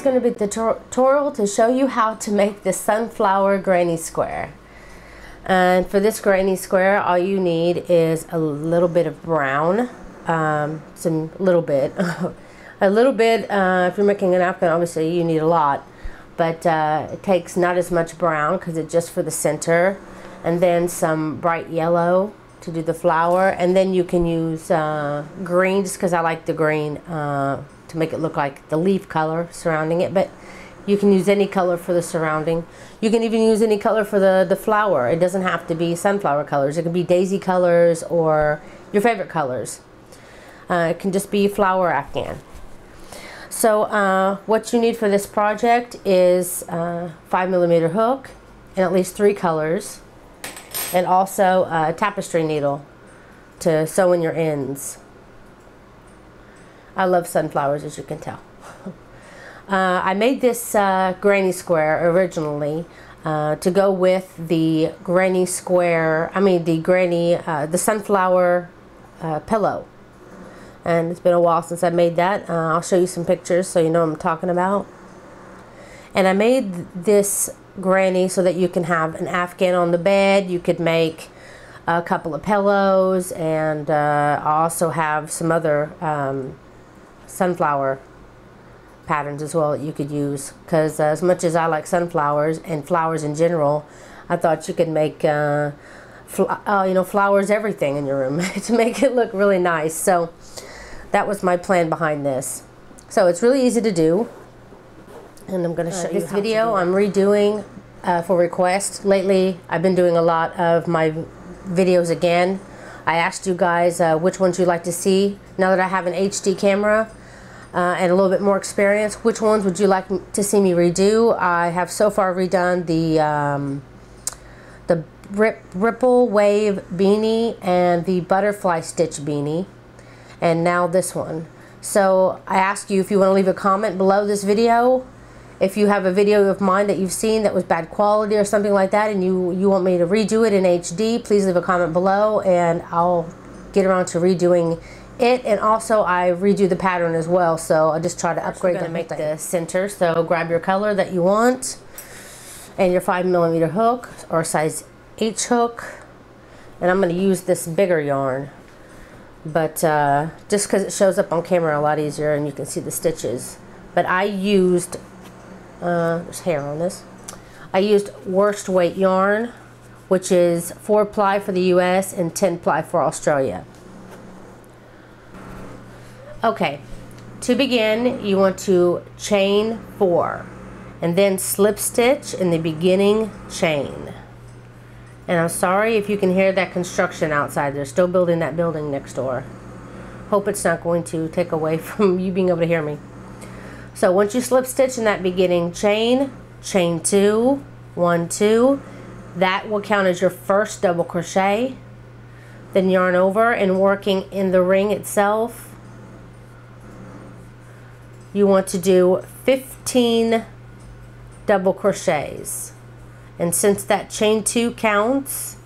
going to be the tutorial to show you how to make the sunflower granny square. And for this granny square, all you need is a little bit of brown, a little bit. If you're making an afghan, obviously you need a lot, but it takes not as much brown because it's just for the center, and then some bright yellow to do the flower, and then you can use green, just because I like the green to make it look like the leaf color surrounding it, but you can use any color for the surrounding. You can even use any color for the flower. It doesn't have to be sunflower colors. It can be daisy colors or your favorite colors. It can just be flower afghan. So what you need for this project is 5mm hook and at least 3 colors, and also a tapestry needle to sew in your ends. I love sunflowers, as you can tell. I made this granny square originally to go with the granny square, the sunflower pillow. And it's been a while since I made that. I'll show you some pictures so you know what I'm talking about. And I made this granny so that you can have an afghan on the bed. You could make a couple of pillows, and I also have some other sunflower patterns as well that you could use, because as much as I like sunflowers and flowers in general, I thought you could make flowers everything in your room to make it look really nice. So that was my plan behind this. So it's really easy to do, and I'm going to show you this video I'm redoing for request. Lately I've been doing a lot of my videos again. I asked you guys which ones you'd like to see. Now that I have an HD camera and a little bit more experience, which ones would you like to see me redo? I have so far redone the ripple wave beanie and the butterfly stitch beanie, and now this one. So I ask you if you want to leave a comment below this video. If you have a video of mine that you've seen that was bad quality or something like that, and you want me to redo it in HD, please leave a comment below and I'll get around to redoing it. And also I redo the pattern as well, so I just try to upgrade to make the center. So grab your color that you want and your 5mm hook or size H hook, and I'm going to use this bigger yarn, but just because it shows up on camera a lot easier and you can see the stitches. But I used there's hair on this. I used worst weight yarn, which is 4 ply for the US and 10 ply for Australia. Okay, to begin you want to chain 4 and then slip stitch in the beginning chain. And I'm sorry if you can hear that construction outside. They're still building that building next door. Hope it's not going to take away from you being able to hear me. So once you slip stitch in that beginning chain, chain 2, 1, 2, that will count as your first double crochet. Then yarn over, and working in the ring itself, you want to do 15 double crochets. And since that chain 2 counts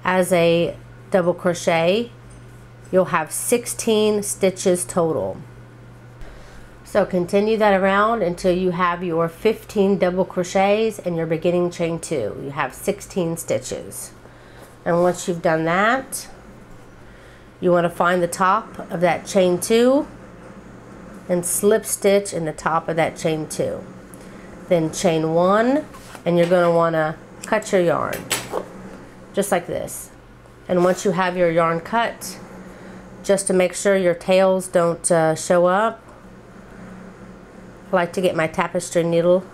as a double crochet, you'll have 16 stitches total. So continue that around until you have your 15 double crochets and your beginning chain 2. You have 16 stitches. And once you've done that, you want to find the top of that chain 2 and slip stitch in the top of that chain 2. Then chain 1, and you're going to want to cut your yarn just like this. And once you have your yarn cut, just to make sure your tails don't show up, I like to get my tapestry needle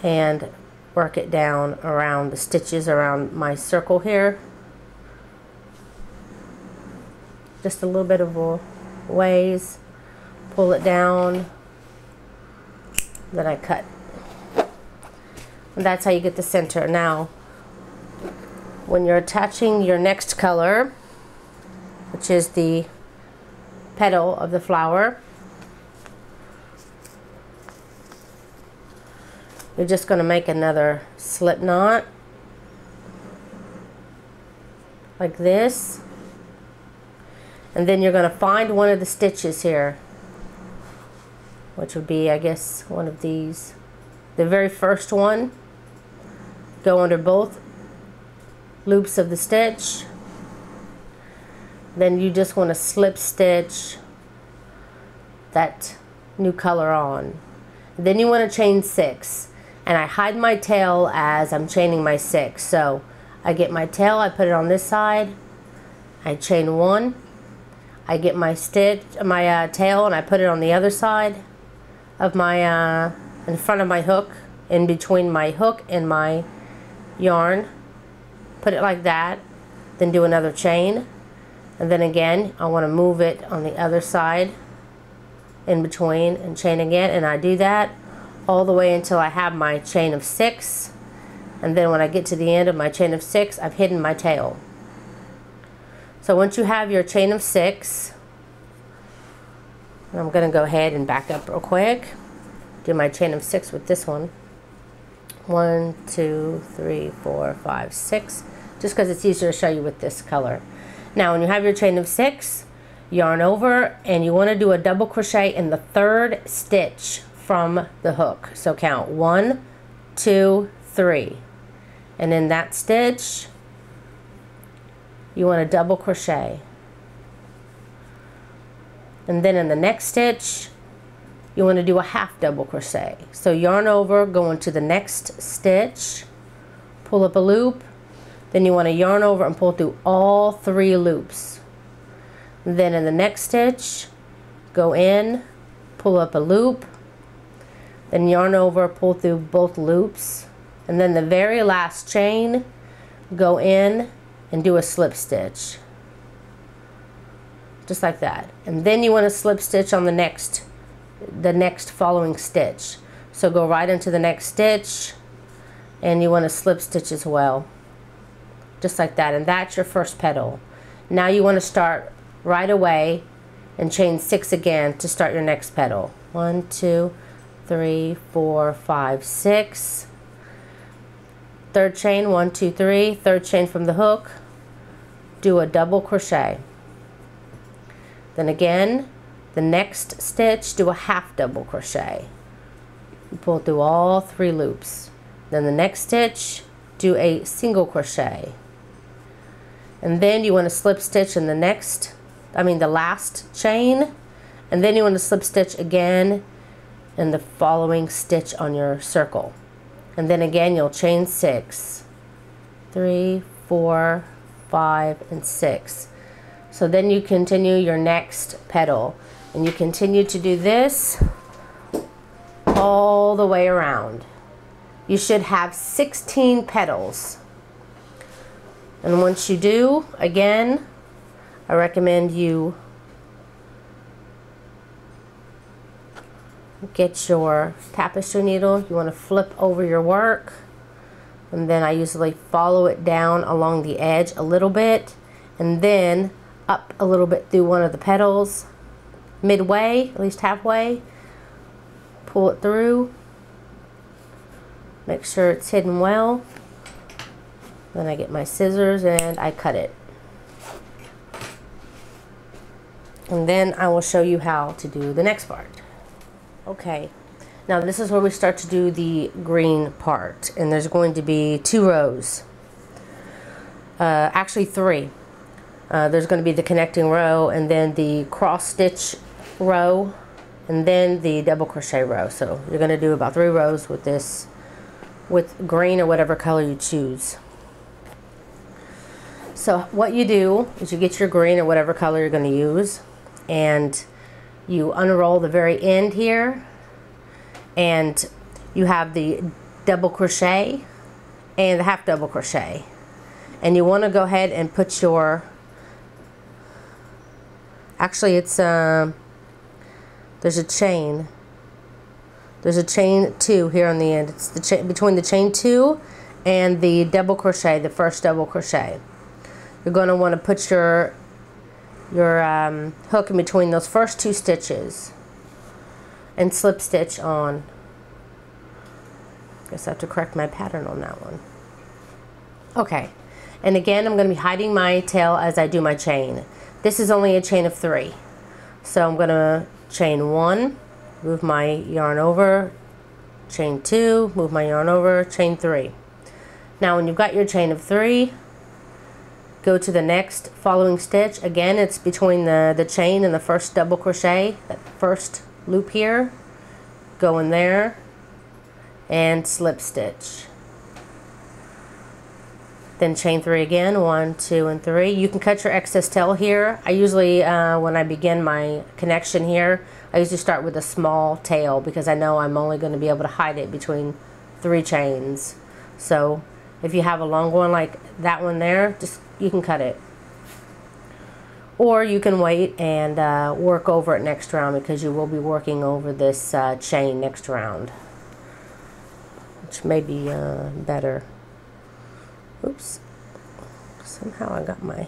and work it down around the stitches around my circle here. Just a little bit of a ways, pull it down, then I cut. And that's how you get the center. Now, when you're attaching your next color, which is the petal of the flower, you're just going to make another slip knot like this, and then you're going to find one of the stitches here which would be, I guess, one of these. The very first one, go under both loops of the stitch. Then you just want to slip stitch that new color on. Then you want to chain 6, and I hide my tail as I'm chaining my 6. So I get my tail, I put it on this side, I chain 1, I get my stitch, my tail, and I put it on the other side of my in front of my hook, in between my hook and my yarn. Put it like that, then do another chain, and then again I want to move it on the other side in between and chain again, and I do that all the way until I have my chain of 6, and then when I get to the end of my chain of 6, I've hidden my tail. So once you have your chain of 6, I'm going to go ahead and back up real quick, do my chain of 6 with this one. 1, 2, 3, 4, 5, 6, just because it's easier to show you with this color. Now when you have your chain of 6, yarn over, and you want to do a double crochet in the 3rd stitch from the hook. So count 1, 2, 3, and in that stitch you want to double crochet, and then in the next stitch you want to do a half double crochet. So yarn over, go into the next stitch, pull up a loop, then you want to yarn over and pull through all 3 loops. Then in the next stitch, go in, pull up a loop, then yarn over, pull through both loops, and then the very last chain, go in and do a slip stitch. Just like that. And then you want to slip stitch on the next following stitch. So go right into the next stitch, and you want to slip stitch as well. Just like that, and that's your first petal. Now you want to start right away and chain 6 again to start your next petal. 1, 2, 3, 4, 5, 6. 3rd chain, 1, 2, 3, 3rd chain from the hook, do a double crochet. Then again, the next stitch, do a half double crochet. You pull through all 3 loops. Then the next stitch, do a single crochet. And then you want to slip stitch in the last chain, and then you want to slip stitch again in the following stitch on your circle. And then again you'll chain 6, 3, 4, 5, and 6. So then you continue your next petal, and you continue to do this all the way around. You should have 16 petals. And once you do, again, I recommend you get your tapestry needle. You want to flip over your work, and then I usually follow it down along the edge a little bit, and then up a little bit through one of the petals, midway, at least halfway, pull it through, make sure it's hidden well. Then I get my scissors and I cut it. And then I will show you how to do the next part. Okay, now this is where we start to do the green part, and there's going to be 2 rows. Actually 3. There's going to be the connecting row, and then the cross stitch row, and then the double crochet row. So you're going to do about 3 rows with this, with green or whatever color you choose. So what you do is you get your green or whatever color you're going to use, and you unroll the very end here, and you have the double crochet and the half double crochet, and you want to go ahead and put your, actually it's there's a chain 2 here on the end. It's the chain between the chain 2 and the double crochet, the first double crochet. You're going to want to put your hook in between those first 2 stitches and slip stitch on. Guess I have to correct my pattern on that one. Okay, and again I'm going to be hiding my tail as I do my chain. This is only a chain of 3, so I'm going to chain 1, move my yarn over, chain 2, move my yarn over, chain 3. Now when you've got your chain of 3, go to the next following stitch. Again, it's between the chain and the first double crochet, that first loop here. Go in there and slip stitch. Then chain 3 again, 1, 2, and 3. You can cut your excess tail here. I usually, when I begin my connection here, I usually start with a small tail because I know I'm only going to be able to hide it between 3 chains. So if you have a long one like that one there, just you can cut it. Or you can wait and work over it next round because you will be working over this chain next round, which may be better. Oops, somehow I got my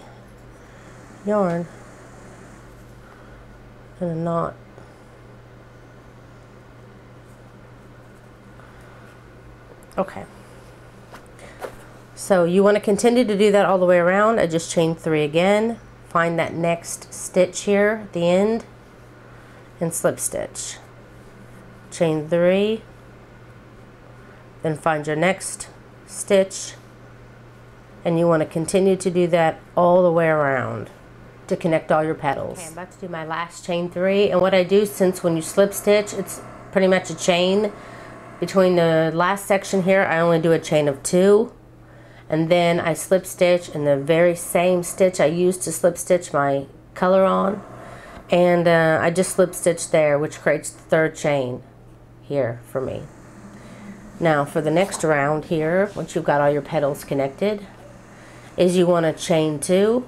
yarn in a knot. Okay, so you want to continue to do that all the way around. I just chain 3 again, find that next stitch here at the end and slip stitch, chain 3, then find your next stitch, and you want to continue to do that all the way around to connect all your petals. Okay, I'm about to do my last chain 3, and what I do, since when you slip stitch it's pretty much a chain between the last section here, I only do a chain of 2, and then I slip stitch in the very same stitch I used to slip stitch my color on, and I just slip stitch there, which creates the 3rd chain here for me. Now for the next round here, once you've got all your petals connected, is you want to chain 2,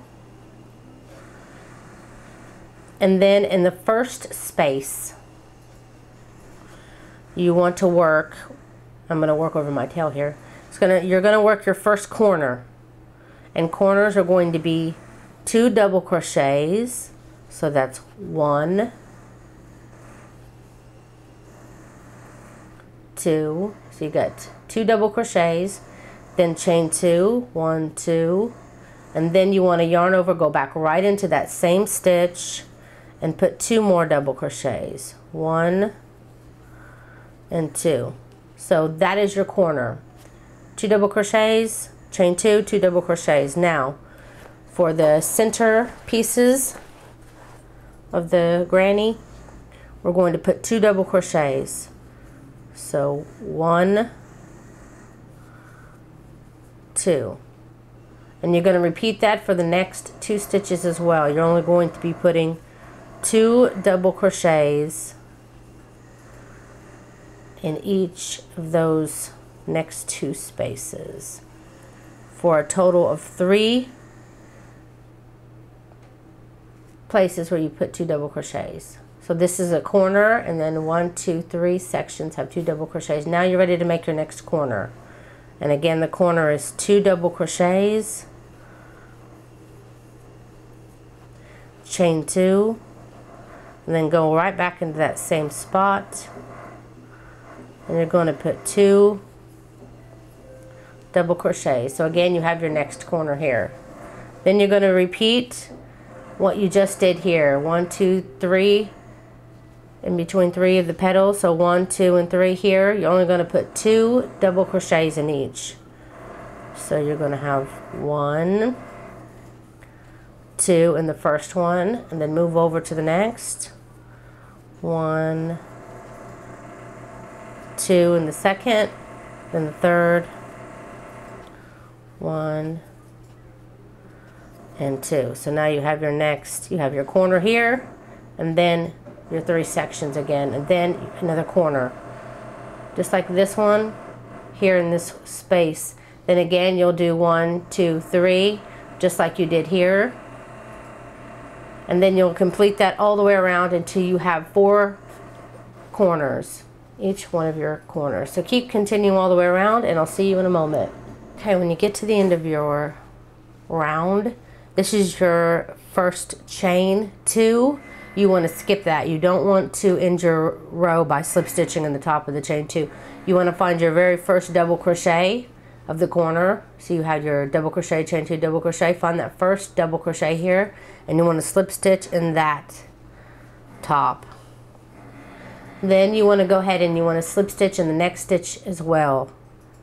and then in the first space you want to work, I'm going to work over my tail here, you're going to work your first corner, and corners are going to be 2 double crochets, so that's 1, 2, so you got 2 double crochets, then chain 2, 1, 2, and then you want to yarn over, go back right into that same stitch and put 2 more double crochets, 1 and 2. So that is your corner. 2 double crochets, chain 2, 2 double crochets. Now for the center pieces of the granny, we're going to put 2 double crochets. So 1, 2, and you're going to repeat that for the next 2 stitches as well. You're only going to be putting 2 double crochets in each of those next 2 spaces for a total of 3 places where you put 2 double crochets. So this is a corner, and then 1, 2, 3 sections have 2 double crochets. Now you're ready to make your next corner. And again, the corner is 2 double crochets, chain 2, and then go right back into that same spot, and you're going to put 2 double crochets. So again, you have your next corner here. Then you're going to repeat what you just did here, 1, 2, 3, in between 3 of the petals. So 1, 2, and 3 here. You're only going to put 2 double crochets in each. So you're going to have 1, 2 in the first one, and then move over to the next. 1, 2 in the second, then the third, 1 and 2. So now you have your next, you have your corner here, and then your 3 sections again, and then another corner, just like this one here in this space. Then again you'll do 1, 2, 3, just like you did here, and then you'll complete that all the way around until you have 4 corners, each one of your corners. So keep continuing all the way around, and I'll see you in a moment. Okay, when you get to the end of your round, this is your first chain 2. You want to skip that. You don't want to end your row by slip stitching in the top of the chain 2. You want to find your very first double crochet of the corner. So you have your double crochet, chain 2, double crochet. Find that first double crochet here, and you want to slip stitch in that top. Then you want to go ahead and you want to slip stitch in the next stitch as well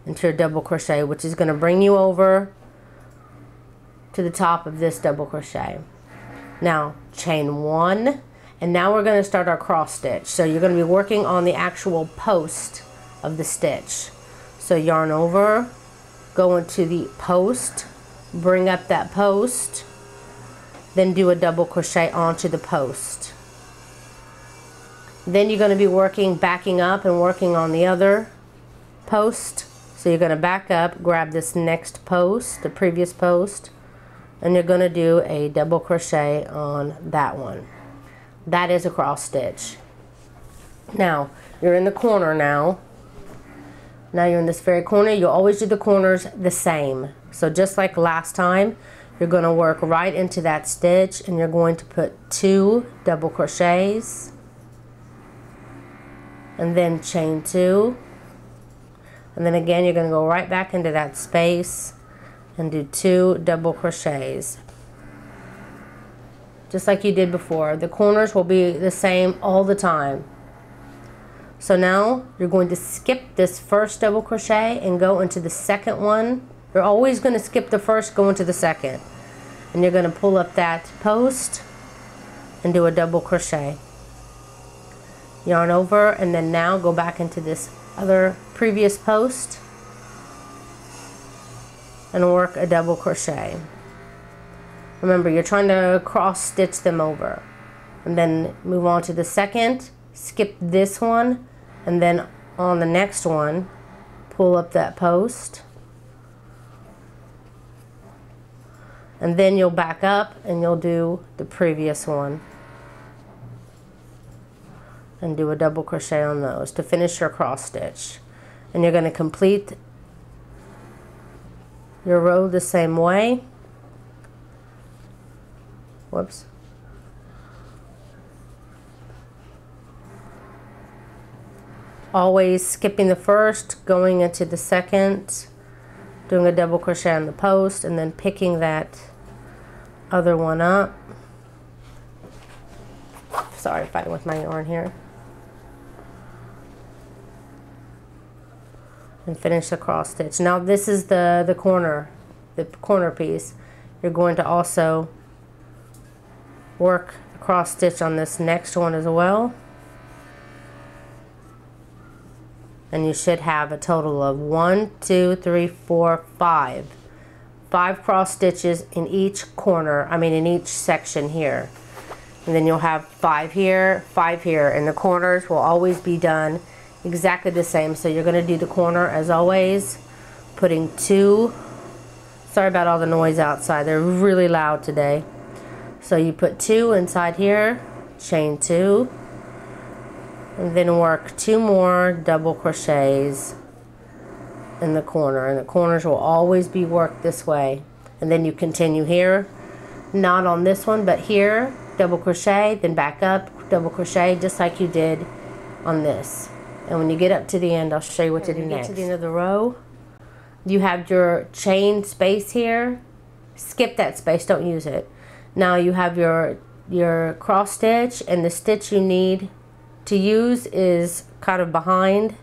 into your double crochet, which is going to bring you over to the top of this double crochet. Now chain 1, and now we're going to start our cross stitch. So you're going to be working on the actual post of the stitch. So yarn over, go into the post, bring up that post, then do a double crochet onto the post. Then you're going to be working, backing up and working on the other post. So you're going to back up, grab this next post, the previous post, and you're going to do a double crochet on that one. That is a cross stitch. Now you're in the corner now. Now you're in this very corner. You'll always do the corners the same. So just like last time, you're going to work right into that stitch and you're going to put 2 double crochets and then chain 2, and then again you're going to go right back into that space and do 2 double crochets just like you did before. The corners will be the same all the time. So now you're going to skip this first double crochet and go into the second one. You're always going to skip the first, go into the second, and you're going to pull up that post and do a double crochet, yarn over, and then now go back into this other previous post and work a double crochet. Remember, you're trying to cross stitch them over, and then move on to the second, skip this one, and then on the next one pull up that post, and then you'll back up and you'll do the previous one and do a double crochet on those to finish your cross stitch. And you're going to complete your row the same way. Whoops. Always skipping the first, going into the second, doing a double crochet on the post, and then picking that other one up. Sorry, fighting with my yarn here. And finish the cross stitch. Now this is the corner piece. You're going to also work the cross stitch on this next one as well. And you should have a total of 1, 2, 3, 4, 5. 5 cross stitches in each corner, in each section here. And then you'll have 5 here, 5 here, and the corners will always be done exactly the same. So you're going to do the corner as always, putting 2, sorry about all the noise outside, they're really loud today. So you put 2 inside here, chain 2, and then work 2 more double crochets in the corner, and the corners will always be worked this way. And then you continue here, not on this one but here, double crochet, then back up, double crochet, just like you did on this. And when you get up to the end, I'll show you what to do next. To the end of the row, you have your chain space here. Skip that space, don't use it. Now you have your cross stitch, and the stitch you need to use is kind of behind,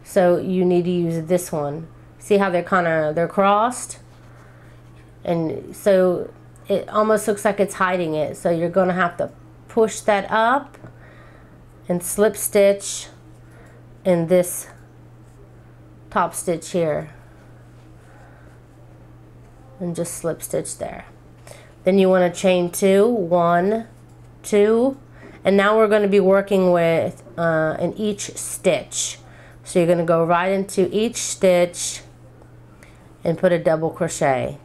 so you need to use this one. See how they're crossed, and so it almost looks like it's hiding it. So you're going to have to push that up and slip stitch in this top stitch here, and just slip stitch there. Then you want to chain 2, 1, 2, and now we're going to be working with in each stitch. So you're going to go right into each stitch and put a double crochet.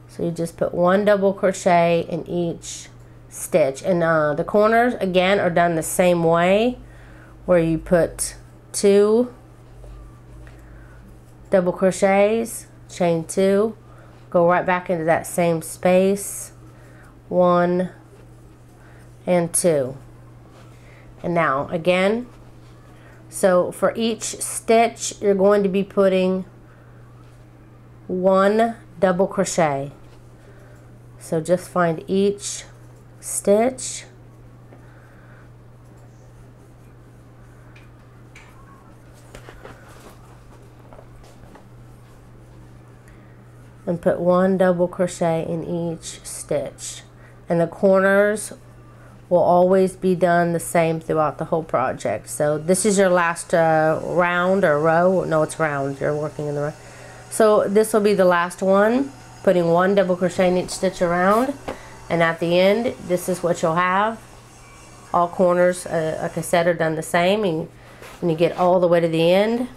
So you just put 1 double crochet in each stitch, and the corners again are done the same way, where you put 2 double crochets, chain 2, go right back into that same space, 1 and 2. And now again, so for each stitch you're going to be putting 1 double crochet. So just find each stitch and put 1 double crochet in each stitch, and the corners will always be done the same throughout the whole project. So this is your last round or row. No, it's round. You're working in the row. So this will be the last one, putting 1 double crochet in each stitch around, and at the end this is what you'll have. All corners, like I said, are done the same, and when you get all the way to the end,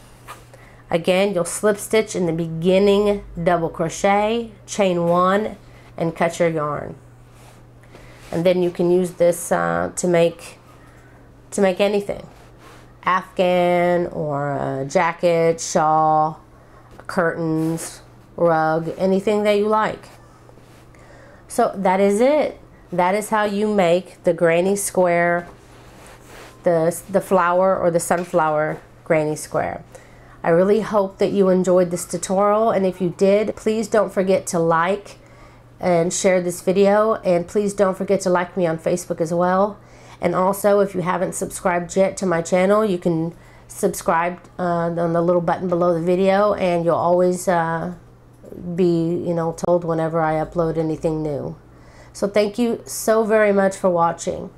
again you'll slip stitch in the beginning double crochet, chain 1, and cut your yarn. And then you can use this to make anything, afghan or a jacket, shawl, curtains, rug, anything that you like. So that is it. That is how you make the granny square, the flower or the sunflower granny square. I really hope that you enjoyed this tutorial, and if you did, please don't forget to like and share this video, and please don't forget to like me on Facebook as well. And also, if you haven't subscribed yet to my channel, you can subscribe on the little button below the video, and you'll always be told whenever I upload anything new. So thank you so very much for watching.